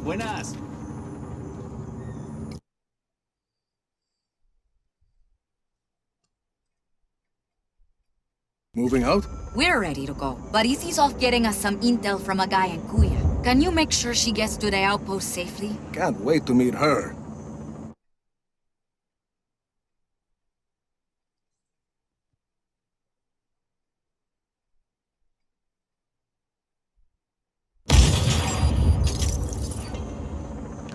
Buenas. Moving out? We're ready to go, but Izzy's off getting us some intel from a guy in Kuya. Can you make sure she gets to the outpost safely? Can't wait to meet her.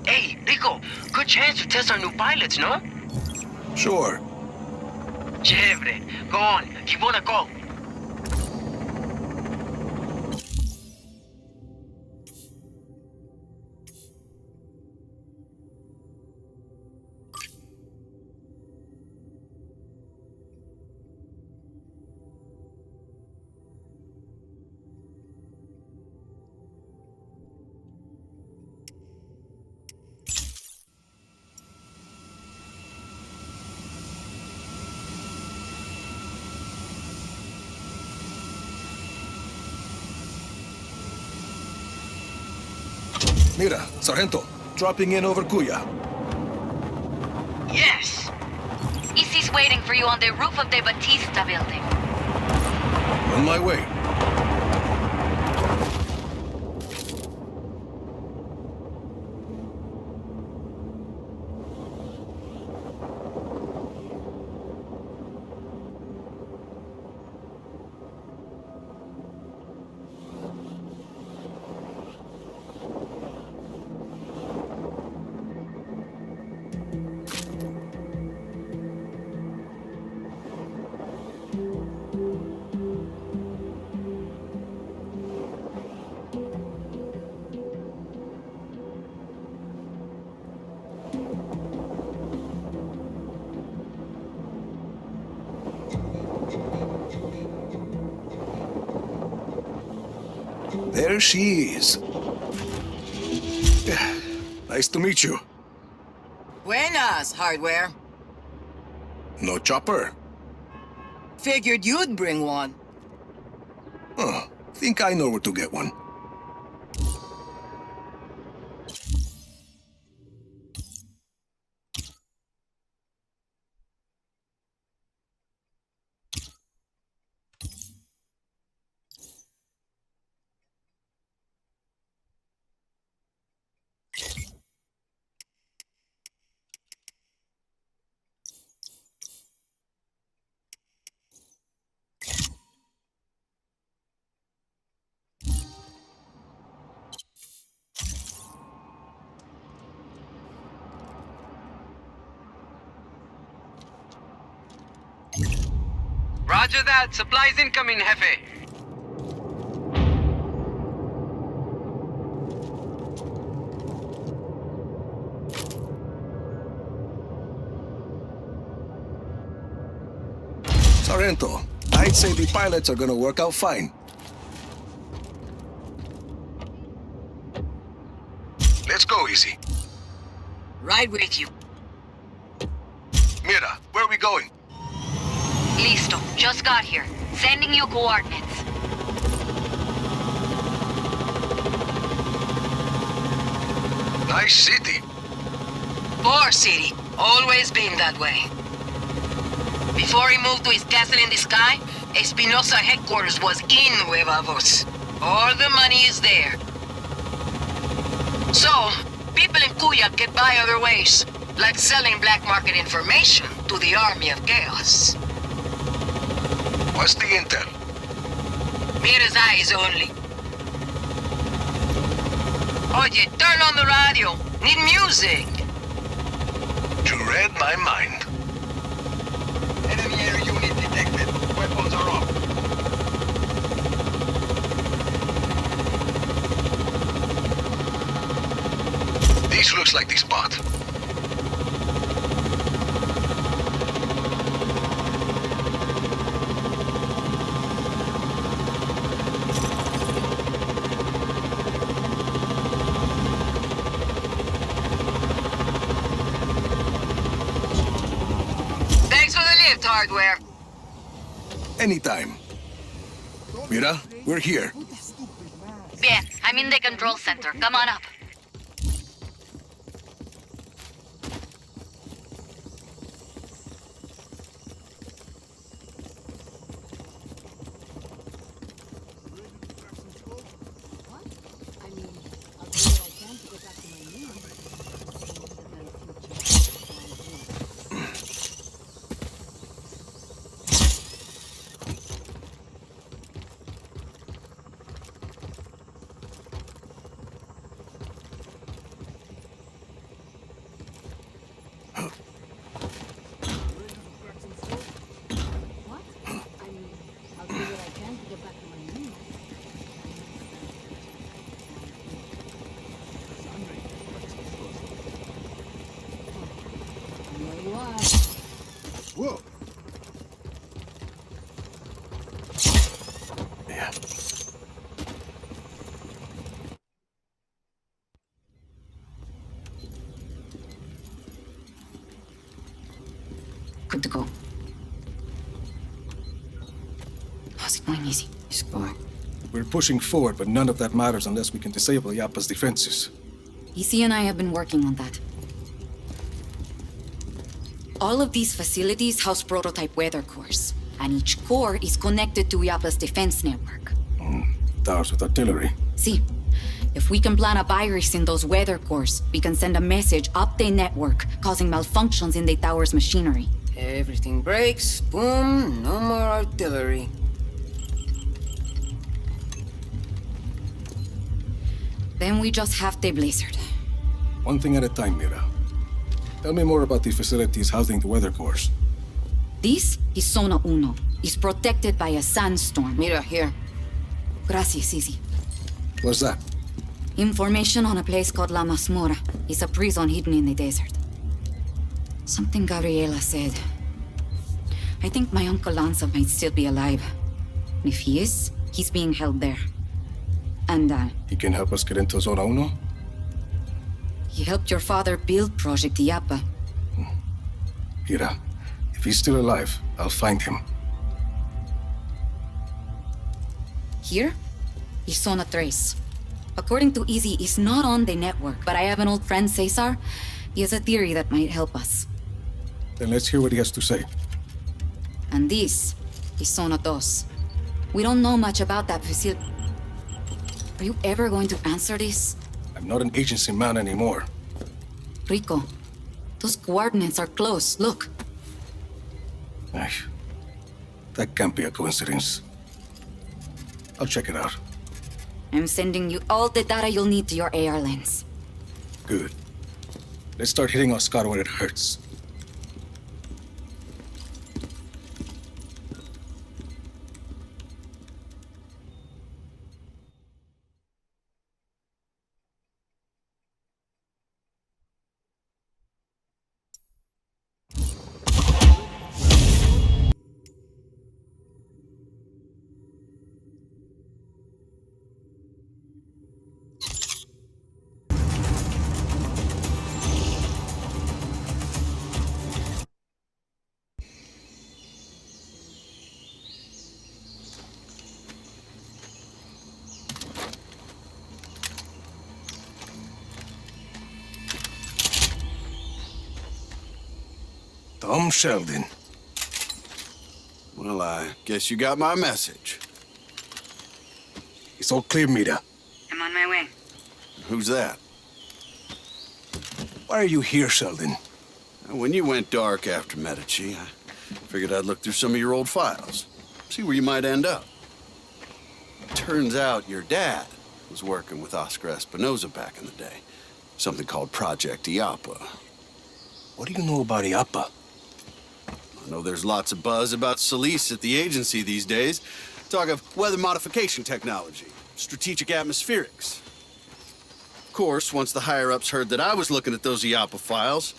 Hey, Rico, good chance to test our new pilots, no? Sure. Chévere. Go on, keep on a call. Mira, Sargento, dropping in over Kuya. Yes! Izzy's waiting for you on the roof of the Batista building. On my way. There she is. Nice to meet you. Buenas, hardware. No chopper? Figured you'd bring one. Huh. Think I know where to get one. Roger that. Supplies incoming, Jefe. Sargento, I'd say the pilots are gonna work out fine. Let's go, Easy. Right with you. Mira, where are we going? Listo, just got here. Sending you coordinates. Nice city. Poor city. Always been that way. Before he moved to his castle in the sky, Espinosa headquarters was in Nueva Voz. All the money is there. So, people in Cuya get by other ways, like selling black market information to the Army of Chaos. What's the intel? Mira's eyes only. Oye, turn on the radio. Need music. You read my mind. Enemy air unit detected. Weapons are off. This looks like the spot. Thanks for the lift, hardware. Anytime. Mira, we're here. Bien, I'm in the control center. Come on up. Yeah. Good to go. How's it going, Easy? It's going. We're pushing forward, but none of that matters unless we can disable Illapa's defenses. Easy and I have been working on that. All of these facilities house prototype weather cores, and each core is connected to Illapa's defense network. Towers with artillery. See, if we can plant a virus in those weather cores, we can send a message up the network, causing malfunctions in the tower's machinery. Everything breaks, boom, no more artillery. Then we just have the blizzard. One thing at a time, Mira. Tell me more about the facilities housing the weather cores. This is Zona Uno. It's protected by a sandstorm. Mira, here. Gracias, Easy. What's that? Information on a place called La Masmorra. It's a prison hidden in the desert. Something Gabriella said. I think my Uncle Lanza might still be alive. If he is, he's being held there. And, He can help us get into Zona Uno? he helped your father build Project Illapa. Mira, if he's still alive, I'll find him. Here is Zona Tres. According to Easy, it's not on the network, but I have an old friend, Cesar. He has a theory that might help us. Then let's hear what he has to say. And this is Zona Dos. We don't know much about that facility. Are you ever going to answer this? I'm not an agency man anymore. Rico, those coordinates are close. Look. Ay, that can't be a coincidence. I'll check it out. I'm sending you all the data you'll need to your AR lens. Good. Let's start hitting Oscar where it hurts. Tom Sheldon. Well, I guess you got my message. It's all clear, Mira. I'm on my way. Who's that? Why are you here, Sheldon? When you went dark after Medici, I figured I'd look through some of your old files. See where you might end up. Turns out your dad was working with Oscar Espinosa back in the day. Something called Project Illapa. What do you know about Illapa? I know there's lots of buzz about Solís at the agency these days. Talk of weather modification technology, strategic atmospherics. Of course, once the higher-ups heard that I was looking at those Illapa files,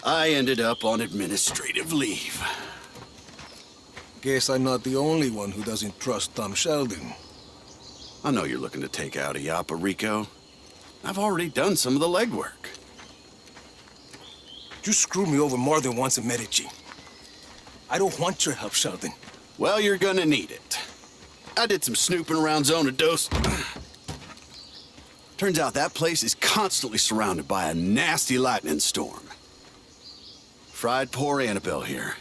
I ended up on administrative leave. Guess I'm not the only one who doesn't trust Tom Sheldon. I know you're looking to take out Illapa, Rico. I've already done some of the legwork. You screwed me over more than once in Medici. I don't want your help, Sheldon. Well, you're gonna need it. I did some snooping around Zona Dos. Turns out that place is constantly surrounded by a nasty lightning storm. Fried poor Annabelle here.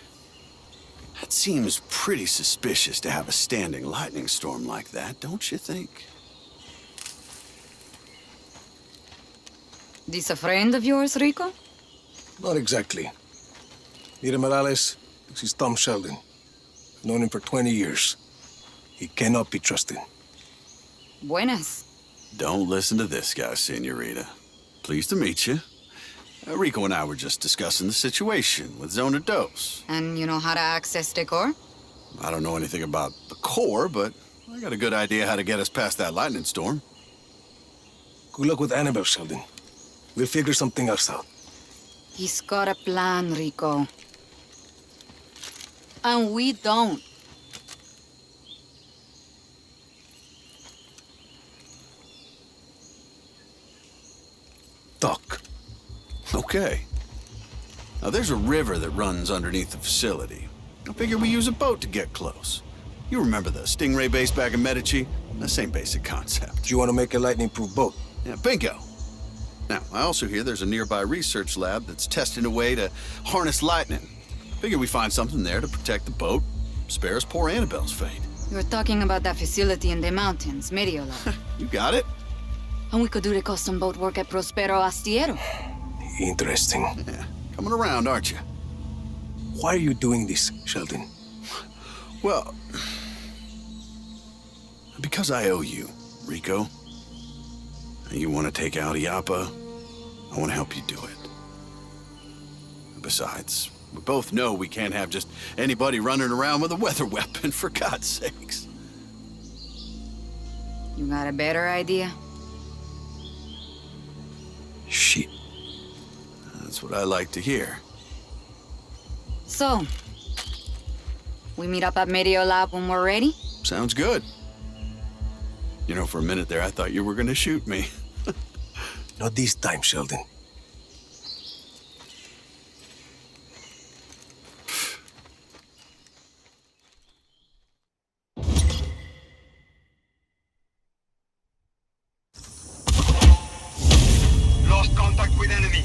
That seems pretty suspicious to have a standing lightning storm like that, don't you think? This a friend of yours, Rico? Not exactly. Mira Morales, this is Tom Sheldon. I've known him for 20 years. He cannot be trusted. Buenas. Don't listen to this guy, Senorita. Pleased to meet you. Rico and I were just discussing the situation with Zona Dos. And you know how to access the core? I don't know anything about the core, but I got a good idea how to get us past that lightning storm. Good luck with Annabelle, Sheldon. We'll figure something else out. He's got a plan, Rico. And we don't. Okay. Now, there's a river that runs underneath the facility. I figure we use a boat to get close. You remember the Stingray base back in Medici? The same basic concept. Do you want to make a lightning-proof boat? Yeah, bingo. Now, I also hear there's a nearby research lab that's testing a way to harness lightning. Figure we find something there to protect the boat, spare us poor Annabelle's fate. You're talking about that facility in the mountains, Mediola. You got it? And we could do the custom boat work at Prospero Astiero. Interesting. Yeah, coming around, aren't you? Why are you doing this, Sheldon? Well, because I owe you, Rico. You want to take out Illapa, I want to help you do it. Besides, we both know we can't have just anybody running around with a weather weapon, for God's sakes. You got a better idea? Shit. That's what I like to hear. So, we meet up at Mediola when we're ready? Sounds good. You know, for a minute there, I thought you were gonna shoot me. Not this time, Sheldon. Lost contact with enemy.